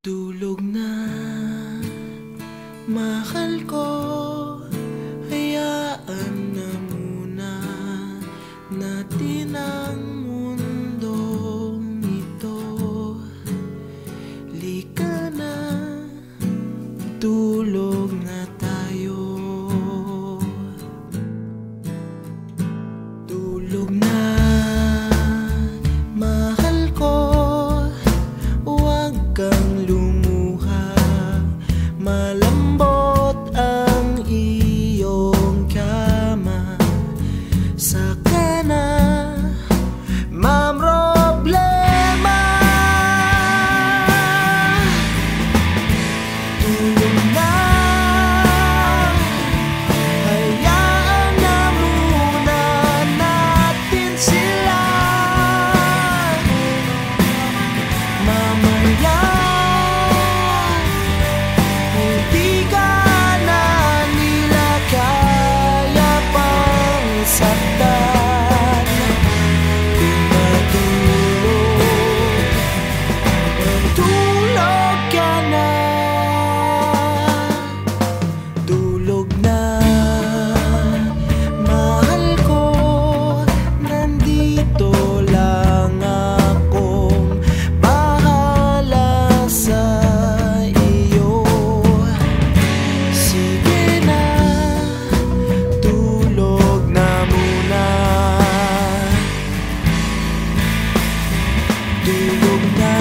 Tulog na, mahal ko. Hayaan na muna natin ang mundong ito. Lika na, tulog na tayo. Tulog na, mahal ko. Huwag kang lumuha, malambot ang iyong kama. Saka na mamroblema. Tulog na, hayaan na muna natin sila. Mamaya hindi ka na nila kaya pang saktan. Tulog ka na, tulog na, mahal ko. Nandito lang akong bahala sa iyo. Sige na, tulog na muna. Tulog na.